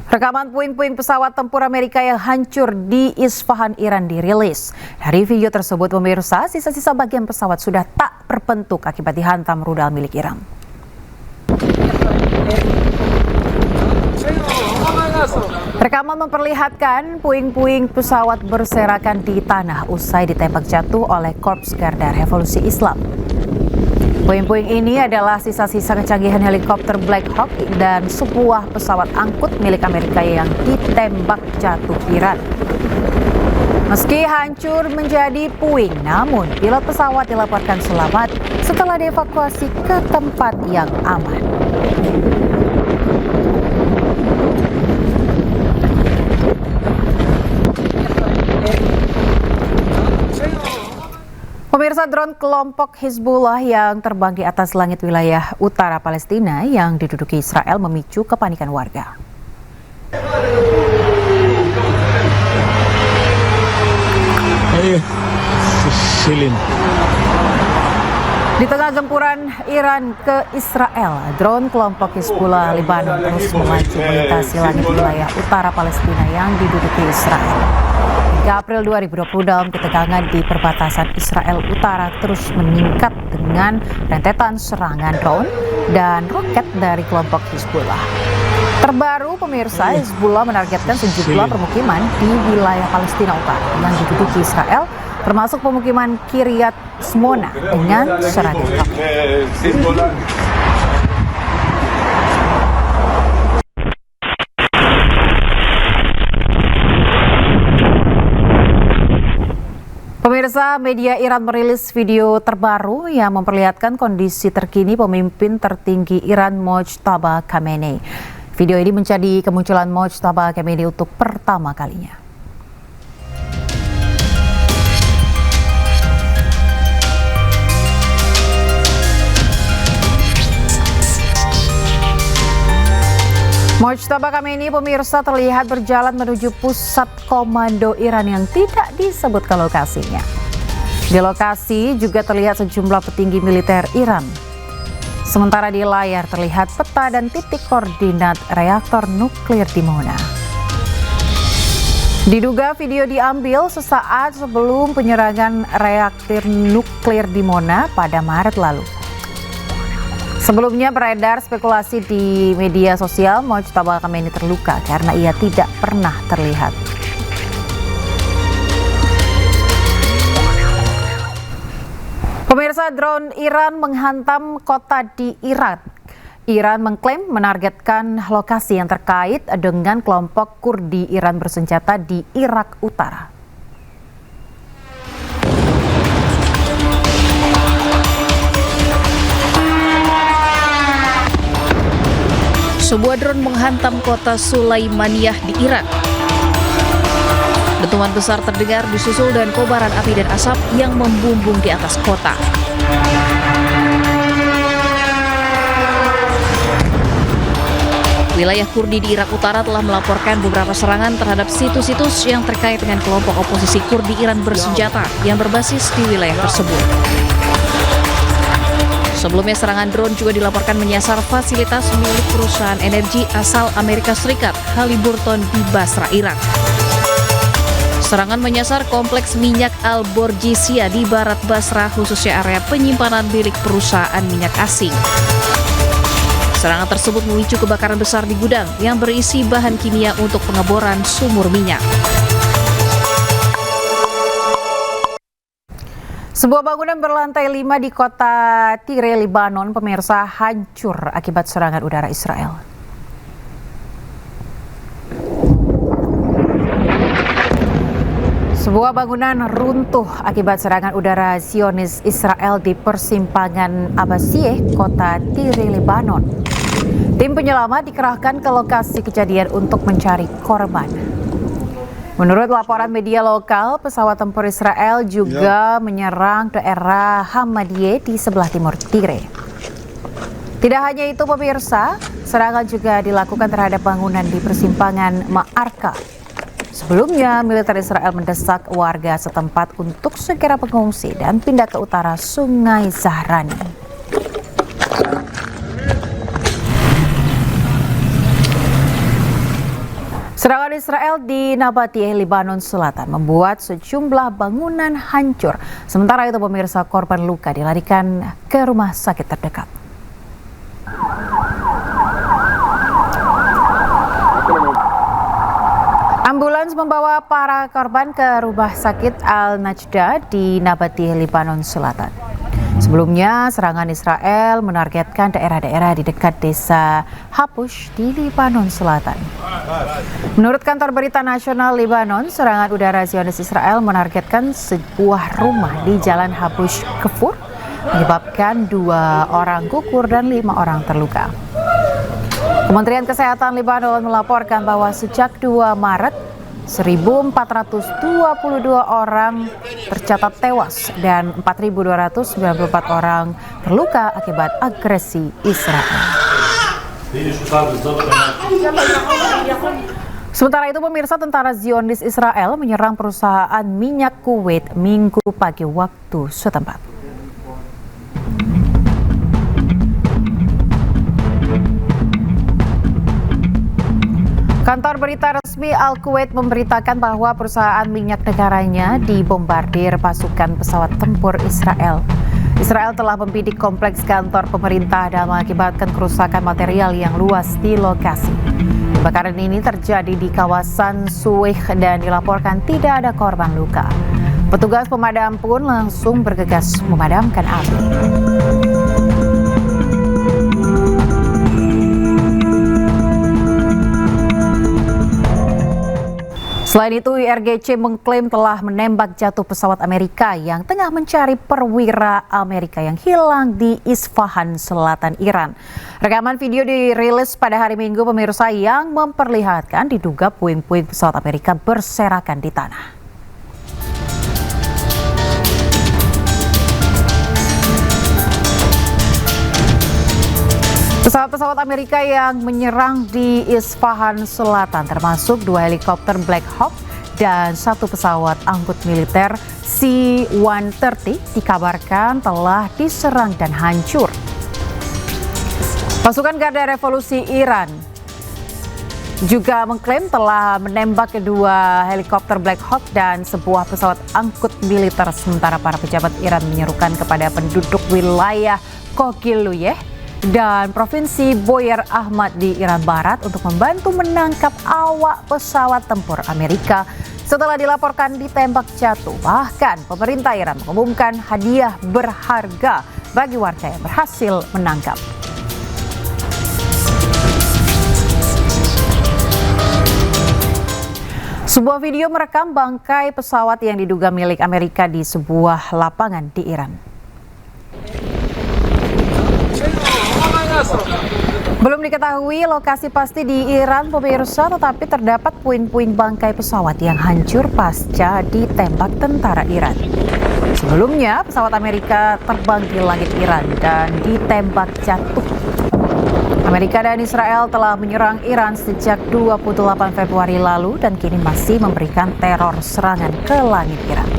Rekaman puing-puing pesawat tempur Amerika yang hancur di Isfahan, Iran dirilis. Dari video tersebut, pemirsa, sisa-sisa bagian pesawat sudah tak berbentuk akibat dihantam rudal milik Iran. Rekaman memperlihatkan puing-puing pesawat berserakan di tanah usai ditembak jatuh oleh Korps Garda Revolusi Islam. Puing-puing ini adalah sisa-sisa kecanggihan helikopter Black Hawk dan sebuah pesawat angkut milik Amerika yang ditembak jatuh Iran. Meski hancur menjadi puing, namun pilot pesawat dilaporkan selamat setelah dievakuasi ke tempat yang aman. Pemirsa, drone kelompok Hizbullah yang terbang di atas langit wilayah utara Palestina yang diduduki Israel memicu kepanikan warga. Di tengah gempuran Iran ke Israel, drone kelompok Hizbullah Lebanon terus melaju melintasi langit wilayah utara Palestina yang diduduki Israel. Hingga April 2020, dalam ketegangan di perbatasan Israel Utara terus meningkat dengan rentetan serangan drone dan roket dari kelompok Hizbullah. Terbaru, pemirsa, Hizbullah menargetkan sejumlah permukiman di wilayah Palestina Utara yang diduduki Israel, termasuk pemukiman Kiryat Shmona dengan serangan roket. Pemirsa, media Iran merilis video terbaru yang memperlihatkan kondisi terkini pemimpin tertinggi Iran Mojtaba Khamenei. Video ini menjadi kemunculan Mojtaba Khamenei untuk pertama kalinya. Mojtaba Khamenei, pemirsa, terlihat berjalan menuju pusat komando Iran yang tidak disebutkan lokasinya. Di lokasi juga terlihat sejumlah petinggi militer Iran. Sementara di layar terlihat peta dan titik koordinat reaktor nuklir Dimona. Diduga video diambil sesaat sebelum penyerangan reaktor nuklir Dimona pada Maret lalu. Sebelumnya beredar spekulasi di media sosial Mojtaba Khamenei terluka karena ia tidak pernah terlihat. Pemirsa, drone Iran menghantam kota di Irak. Iran mengklaim menargetkan lokasi yang terkait dengan kelompok Kurdi Iran bersenjata di Irak Utara. Sebuah drone menghantam kota Sulaimaniyah di Irak. Dentuman besar terdengar disusul dan kobaran api dan asap yang membumbung di atas kota. Wilayah Kurdi di Irak Utara telah melaporkan beberapa serangan terhadap situs-situs yang terkait dengan kelompok oposisi Kurdi Iran bersenjata yang berbasis di wilayah tersebut. Sebelumnya, serangan drone juga dilaporkan menyasar fasilitas milik perusahaan energi asal Amerika Serikat, Halliburton, di Basra, Irak. Serangan menyasar kompleks minyak Al-Borjisia di barat Basra, khususnya area penyimpanan milik perusahaan minyak asing. Serangan tersebut memicu kebakaran besar di gudang yang berisi bahan kimia untuk pengeboran sumur minyak. Sebuah bangunan berlantai 5 di kota Tyre, Lebanon, pemirsa, hancur akibat serangan udara Israel. Sebuah bangunan runtuh akibat serangan udara Zionis Israel di persimpangan Abbasiyeh, kota Tyre, Lebanon. Tim penyelamat dikerahkan ke lokasi kejadian untuk mencari korban. Menurut laporan media lokal, pesawat tempur Israel juga menyerang daerah Hamadiyeh di sebelah timur Tyre. Tidak hanya itu, pemirsa, serangan juga dilakukan terhadap bangunan di persimpangan Ma'arka. Sebelumnya, militer Israel mendesak warga setempat untuk segera mengungsi dan pindah ke utara Sungai Zahrani. Serangan Israel di Nabatiyeh, Lebanon Selatan membuat sejumlah bangunan hancur. Sementara itu pemirsa, korban luka dilarikan ke rumah sakit terdekat. Ambulans membawa para korban ke rumah sakit Al-Najda di Nabatiyeh, Lebanon Selatan. Sebelumnya, serangan Israel menargetkan daerah-daerah di dekat desa Habush di Lebanon Selatan. Menurut kantor berita nasional Lebanon, serangan udara Zionis Israel menargetkan sebuah rumah di Jalan Habush Kefur, menyebabkan 2 orang gugur dan 5 orang terluka. Kementerian Kesehatan Lebanon melaporkan bahwa sejak 2 Maret, 1.422 orang tercatat tewas dan 4.294 orang terluka akibat agresi Israel. Sementara itu pemirsa, tentara Zionis Israel menyerang perusahaan minyak Kuwait Minggu pagi waktu setempat. Kantor berita resmi Al-Kuwait memberitakan bahwa perusahaan minyak negaranya dibombardir pasukan pesawat tempur Israel. Israel telah membidik kompleks kantor pemerintah dan mengakibatkan kerusakan material yang luas di lokasi. Kebakaran ini terjadi di kawasan Suwih dan dilaporkan tidak ada korban luka. Petugas pemadam pun langsung bergegas memadamkan api. Selain itu, IRGC mengklaim telah menembak jatuh pesawat Amerika yang tengah mencari perwira Amerika yang hilang di Isfahan, selatan Iran. Rekaman video dirilis pada hari Minggu pemirsa yang memperlihatkan diduga puing-puing pesawat Amerika berserakan di tanah. Pesawat-pesawat Amerika yang menyerang di Isfahan Selatan termasuk 2 helikopter Black Hawk dan 1 pesawat angkut militer C-130 dikabarkan telah diserang dan hancur. Pasukan Garda Revolusi Iran juga mengklaim telah menembak 2 helikopter Black Hawk dan sebuah pesawat angkut militer, sementara para pejabat Iran menyerukan kepada penduduk wilayah Kokiluyeh dan Provinsi Boyer Ahmad di Iran Barat untuk membantu menangkap awak pesawat tempur Amerika setelah dilaporkan ditembak jatuh. Bahkan pemerintah Iran mengumumkan hadiah berharga bagi warga yang berhasil menangkap. Sebuah video merekam bangkai pesawat yang diduga milik Amerika di sebuah lapangan di Iran. Belum diketahui lokasi pasti di Iran pemirsa, tetapi terdapat puing-puing bangkai pesawat yang hancur pasca ditembak tentara Iran. Sebelumnya, pesawat Amerika terbang di langit Iran dan ditembak jatuh. Amerika dan Israel telah menyerang Iran sejak 28 Februari lalu dan kini masih memberikan teror serangan ke langit Iran.